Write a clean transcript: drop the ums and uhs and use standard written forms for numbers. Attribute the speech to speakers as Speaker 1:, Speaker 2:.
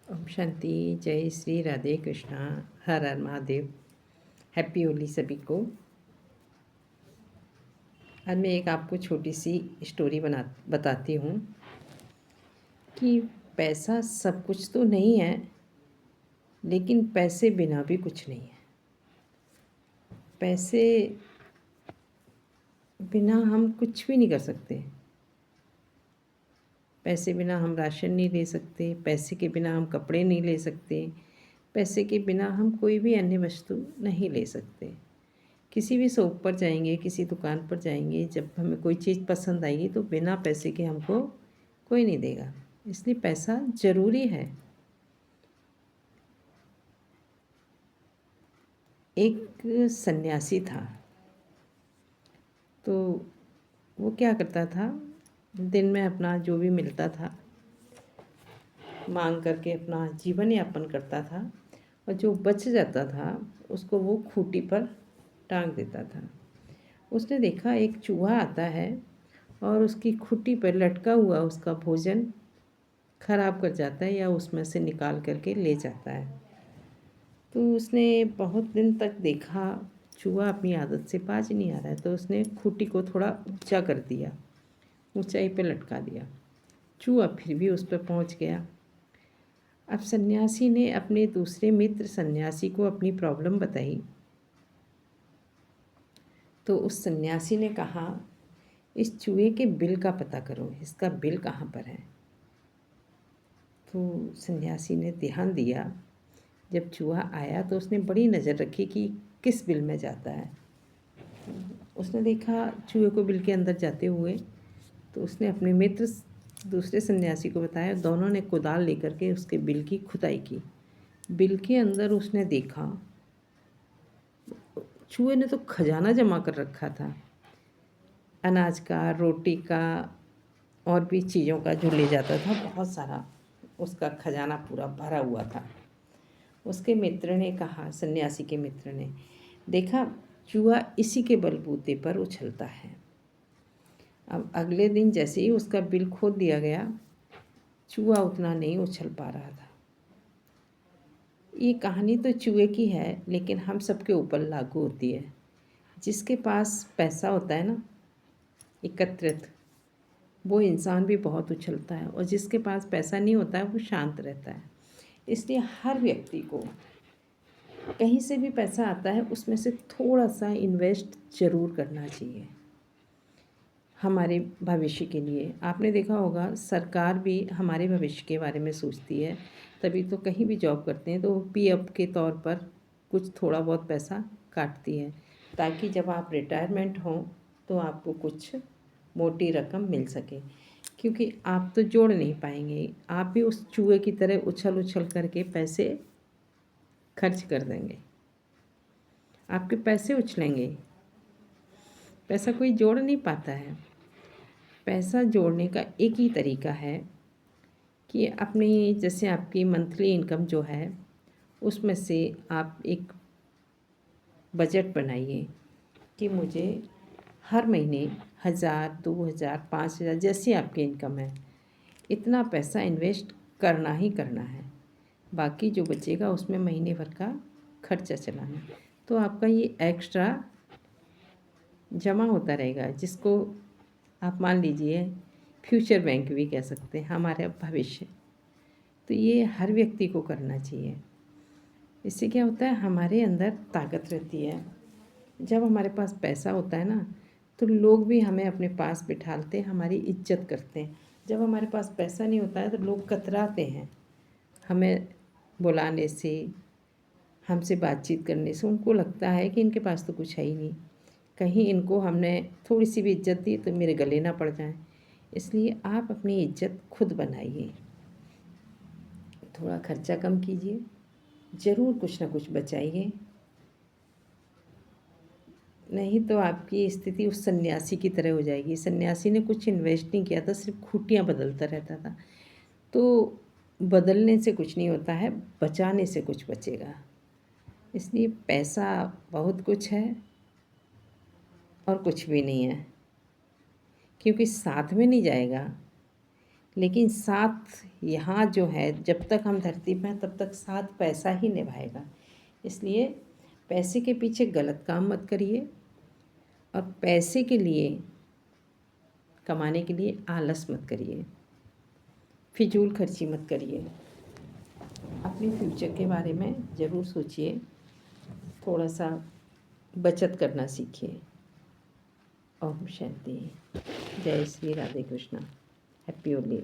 Speaker 1: ओम शांति। जय श्री राधे कृष्णा। हर हर महादेव। हैप्पी होली सभी को। आज मैं एक आपको छोटी सी स्टोरी बताती हूँ कि पैसा सब कुछ तो नहीं है, लेकिन पैसे बिना भी कुछ नहीं है। पैसे बिना हम कुछ भी नहीं कर सकते। पैसे बिना हम राशन नहीं ले सकते, पैसे के बिना हम कपड़े नहीं ले सकते, पैसे के बिना हम कोई भी अन्य वस्तु नहीं ले सकते। किसी भी शॉप पर जाएंगे, किसी दुकान पर जाएंगे, जब हमें कोई चीज़ पसंद आएगी तो बिना पैसे के हमको कोई नहीं देगा। इसलिए पैसा ज़रूरी है। एक सन्यासी था, तो वो क्या करता था, दिन में अपना जो भी मिलता था मांग करके अपना जीवन यापन करता था, और जो बच जाता था उसको वो खूंटी पर टांग देता था। उसने देखा एक चूहा आता है और उसकी खूंटी पर लटका हुआ उसका भोजन खराब कर जाता है या उसमें से निकाल करके ले जाता है। तो उसने बहुत दिन तक देखा चूहा अपनी आदत से बाज नहीं आ रहा है, तो उसने खूंटी को थोड़ा ऊंचा कर दिया, ऊंचाई पे लटका दिया। चूहा फिर भी उस पर पहुंच गया। अब सन्यासी ने अपने दूसरे मित्र सन्यासी को अपनी प्रॉब्लम बताई। तो उस सन्यासी ने कहा, इस चूहे के बिल का पता करो, इसका बिल कहाँ पर है। तो सन्यासी ने ध्यान दिया। जब चूहा आया तो उसने बड़ी नज़र रखी कि किस बिल में जाता है। उसने देखा चूहे को बिल के अंदर जाते हुए, तो उसने अपने मित्र दूसरे सन्यासी को बताया। दोनों ने कुदाल लेकर के उसके बिल की खुदाई की। बिल के अंदर उसने देखा चूहे ने तो खजाना जमा कर रखा था, अनाज का, रोटी का और भी चीज़ों का जो ले जाता था, बहुत सारा उसका खजाना पूरा भरा हुआ था। उसके मित्र ने कहा, सन्यासी के मित्र ने देखा चूहा इसी के बलबूते पर उछलता है। अब अगले दिन जैसे ही उसका बिल खोद दिया गया, चूहा उतना नहीं उछल पा रहा था। ये कहानी तो चूहे की है, लेकिन हम सबके ऊपर लागू होती है। जिसके पास पैसा होता है ना एकत्रित, वो इंसान भी बहुत उछलता है, और जिसके पास पैसा नहीं होता है वो शांत रहता है। इसलिए हर व्यक्ति को कहीं से भी पैसा आता है उसमें से थोड़ा सा इन्वेस्ट ज़रूर करना चाहिए हमारे भविष्य के लिए। आपने देखा होगा सरकार भी हमारे भविष्य के बारे में सोचती है, तभी तो कहीं भी जॉब करते हैं तो पीएफ के तौर पर कुछ थोड़ा बहुत पैसा काटती है, ताकि जब आप रिटायरमेंट हों तो आपको कुछ मोटी रकम मिल सके। क्योंकि आप तो जोड़ नहीं पाएंगे, आप भी उस चूहे की तरह उछल उछल करके पैसे खर्च कर देंगे, आपके पैसे उछलेंगे। पैसा कोई जोड़ नहीं पाता है। पैसा जोड़ने का एक ही तरीका है कि अपनी, जैसे आपकी मंथली इनकम जो है उसमें से आप एक बजट बनाइए कि मुझे हर महीने 1,000, 2,000, 5,000 जैसी आपकी इनकम है इतना पैसा इन्वेस्ट करना ही करना है। बाकी जो बचेगा उसमें महीने भर का खर्चा चलाना। तो आपका ये एक्स्ट्रा जमा होता रहेगा, जिसको आप मान लीजिए फ्यूचर बैंक भी कह सकते हैं, हमारा भविष्य। तो ये हर व्यक्ति को करना चाहिए। इससे क्या होता है, हमारे अंदर ताकत रहती है। जब हमारे पास पैसा होता है ना, तो लोग भी हमें अपने पास बिठाते हैं, हमारी इज्जत करते हैं। जब हमारे पास पैसा नहीं होता है तो लोग कतराते हैं हमें बुलाने से, हमसे बातचीत करने से। उनको लगता है कि इनके पास तो कुछ है ही नहीं, कहीं इनको हमने थोड़ी सी भी इज्जत दी तो मेरे गले ना पड़ जाए। इसलिए आप अपनी इज्जत खुद बनाइए, थोड़ा खर्चा कम कीजिए, ज़रूर कुछ ना कुछ बचाइए। नहीं तो आपकी स्थिति उस सन्यासी की तरह हो जाएगी। सन्यासी ने कुछ इन्वेस्ट नहीं किया था, सिर्फ खूंटियाँ बदलता रहता था। तो बदलने से कुछ नहीं होता है, बचाने से कुछ बचेगा। इसलिए पैसा बहुत कुछ है और कुछ भी नहीं है, क्योंकि साथ में नहीं जाएगा, लेकिन साथ यहाँ जो है, जब तक हम धरती पे हैं तब तक साथ पैसा ही निभाएगा। इसलिए पैसे के पीछे गलत काम मत करिए और पैसे के लिए, कमाने के लिए आलस मत करिए, फिजूल खर्ची मत करिए। अपने फ्यूचर के बारे में ज़रूर सोचिए, थोड़ा सा बचत करना सीखिए। ओम शांति। जय श्री राधे कृष्णा। हैप्पी होली।